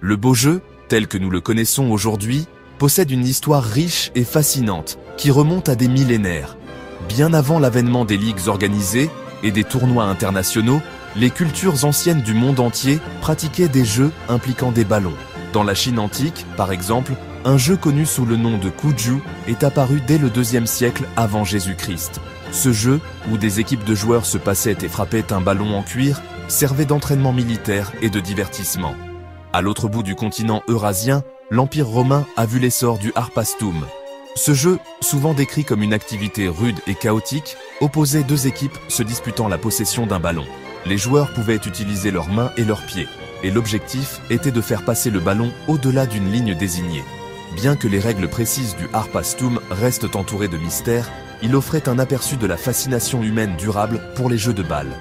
Le beau jeu, tel que nous le connaissons aujourd'hui, possède une histoire riche et fascinante qui remonte à des millénaires. Bien avant l'avènement des ligues organisées et des tournois internationaux, les cultures anciennes du monde entier pratiquaient des jeux impliquant des ballons. Dans la Chine antique, par exemple, un jeu connu sous le nom de Cuju est apparu dès le IIe siècle avant Jésus-Christ. Ce jeu, où des équipes de joueurs se passaient et frappaient un ballon en cuir, servait d'entraînement militaire et de divertissement. À l'autre bout du continent eurasien, l'Empire romain a vu l'essor du harpastum. Ce jeu, souvent décrit comme une activité rude et chaotique, opposait deux équipes se disputant la possession d'un ballon. Les joueurs pouvaient utiliser leurs mains et leurs pieds, et l'objectif était de faire passer le ballon au-delà d'une ligne désignée. Bien que les règles précises du harpastum restent entourées de mystères, il offrait un aperçu de la fascination humaine durable pour les jeux de balle.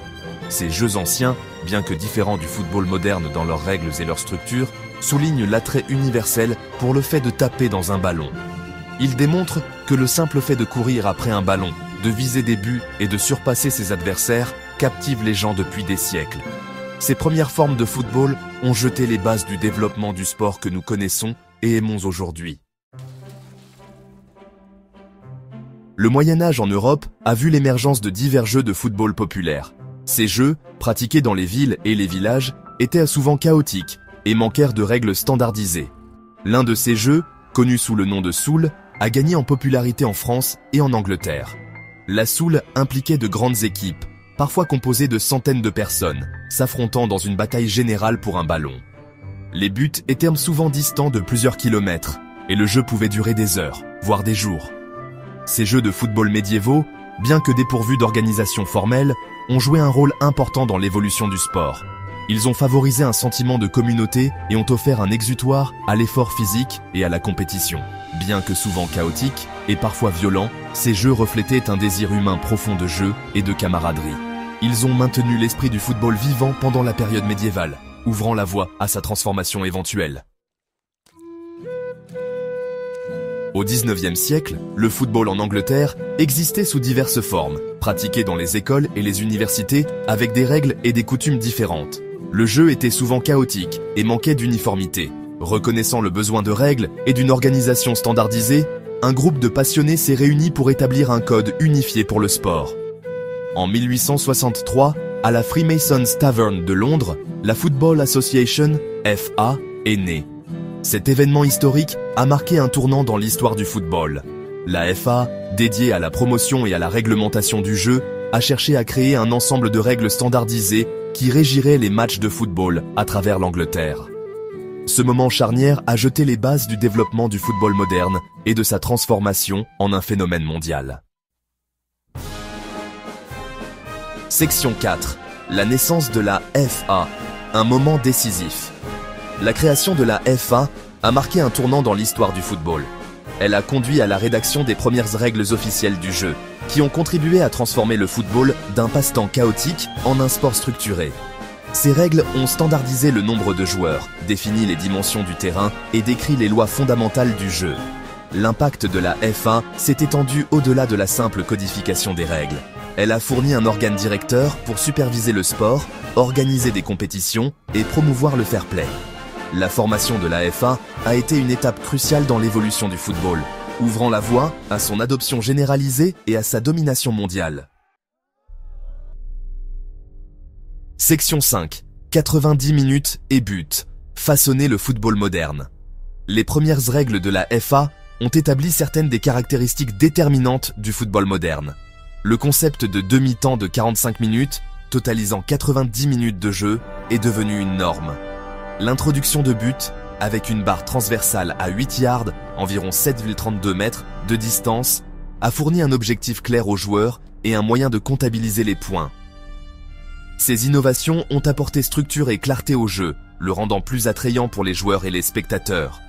Ces jeux anciens, bien que différents du football moderne dans leurs règles et leurs structures, soulignent l'attrait universel pour le fait de taper dans un ballon. Ils démontrent que le simple fait de courir après un ballon, de viser des buts et de surpasser ses adversaires captive les gens depuis des siècles. Ces premières formes de football ont jeté les bases du développement du sport que nous connaissons et aimons aujourd'hui. Le Moyen-Âge en Europe a vu l'émergence de divers jeux de football populaires. Ces jeux, pratiqués dans les villes et les villages, étaient souvent chaotiques et manquèrent de règles standardisées. L'un de ces jeux, connu sous le nom de Soule, a gagné en popularité en France et en Angleterre. La Soule impliquait de grandes équipes, parfois composées de centaines de personnes, s'affrontant dans une bataille générale pour un ballon. Les buts étaient souvent distants de plusieurs kilomètres, et le jeu pouvait durer des heures, voire des jours. Ces jeux de football médiévaux, bien que dépourvus d'organisation formelle, ont joué un rôle important dans l'évolution du sport. Ils ont favorisé un sentiment de communauté et ont offert un exutoire à l'effort physique et à la compétition. Bien que souvent chaotiques et parfois violents, ces jeux reflétaient un désir humain profond de jeu et de camaraderie. Ils ont maintenu l'esprit du football vivant pendant la période médiévale, ouvrant la voie à sa transformation éventuelle. Au XIXe siècle, le football en Angleterre existait sous diverses formes, pratiqué dans les écoles et les universités avec des règles et des coutumes différentes. Le jeu était souvent chaotique et manquait d'uniformité. Reconnaissant le besoin de règles et d'une organisation standardisée, un groupe de passionnés s'est réuni pour établir un code unifié pour le sport. En 1863, à la Freemasons Tavern de Londres, la Football Association, FA, est née. Cet événement historique a marqué un tournant dans l'histoire du football. La FA, dédiée à la promotion et à la réglementation du jeu, a cherché à créer un ensemble de règles standardisées qui régiraient les matchs de football à travers l'Angleterre. Ce moment charnière a jeté les bases du développement du football moderne et de sa transformation en un phénomène mondial. Section 4. La naissance de la FA, un moment décisif. La création de la FA a marqué un tournant dans l'histoire du football. Elle a conduit à la rédaction des premières règles officielles du jeu, qui ont contribué à transformer le football d'un passe-temps chaotique en un sport structuré. Ces règles ont standardisé le nombre de joueurs, défini les dimensions du terrain et décrit les lois fondamentales du jeu. L'impact de la FA s'est étendu au-delà de la simple codification des règles. Elle a fourni un organe directeur pour superviser le sport, organiser des compétitions et promouvoir le fair play. La formation de la FA a été une étape cruciale dans l'évolution du football, ouvrant la voie à son adoption généralisée et à sa domination mondiale. Section 5. 90 minutes et buts. Façonner le football moderne. Les premières règles de la FA ont établi certaines des caractéristiques déterminantes du football moderne. Le concept de demi-temps de 45 minutes, totalisant 90 minutes de jeu, est devenu une norme. L'introduction de buts, avec une barre transversale à 8 yards, environ 7,32 mètres, de distance, a fourni un objectif clair aux joueurs et un moyen de comptabiliser les points. Ces innovations ont apporté structure et clarté au jeu, le rendant plus attrayant pour les joueurs et les spectateurs.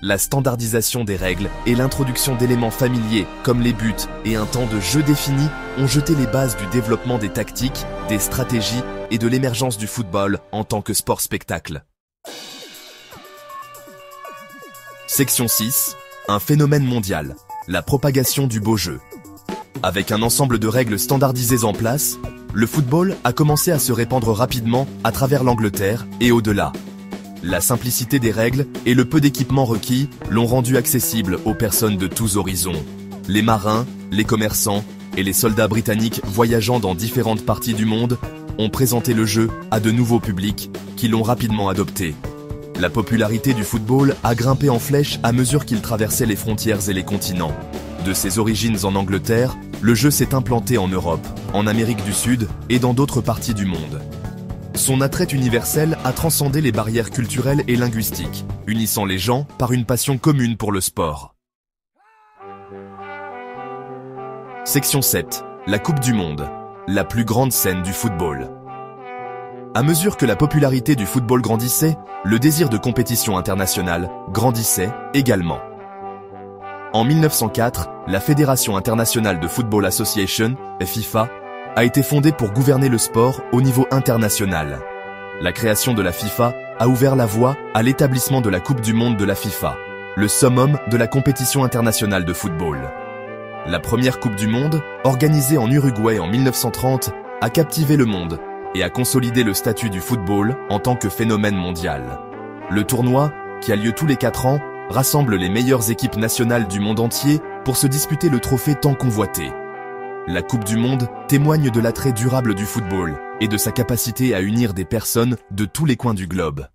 La standardisation des règles et l'introduction d'éléments familiers comme les buts et un temps de jeu défini ont jeté les bases du développement des tactiques, des stratégies et de l'émergence du football en tant que sport-spectacle. Section 6. Un phénomène mondial. La propagation du beau jeu. Avec un ensemble de règles standardisées en place, le football a commencé à se répandre rapidement à travers l'Angleterre et au-delà. La simplicité des règles et le peu d'équipement requis l'ont rendu accessible aux personnes de tous horizons. Les marins, les commerçants et les soldats britanniques voyageant dans différentes parties du monde ont présenté le jeu à de nouveaux publics qui l'ont rapidement adopté. La popularité du football a grimpé en flèche à mesure qu'il traversait les frontières et les continents. De ses origines en Angleterre, le jeu s'est implanté en Europe, en Amérique du Sud et dans d'autres parties du monde. Son attrait universel a transcendé les barrières culturelles et linguistiques, unissant les gens par une passion commune pour le sport. Section 7. La Coupe du Monde, la plus grande scène du football. À mesure que la popularité du football grandissait, le désir de compétition internationale grandissait également. En 1904, la Fédération internationale de Football Association, FIFA, a été fondée pour gouverner le sport au niveau international. La création de la FIFA a ouvert la voie à l'établissement de la Coupe du Monde de la FIFA, le summum de la compétition internationale de football. La première Coupe du Monde, organisée en Uruguay en 1930, a captivé le monde et a consolidé le statut du football en tant que phénomène mondial. Le tournoi, qui a lieu tous les 4 ans, rassemble les meilleures équipes nationales du monde entier pour se disputer le trophée tant convoité. La Coupe du Monde témoigne de l'attrait durable du football et de sa capacité à unir des personnes de tous les coins du globe.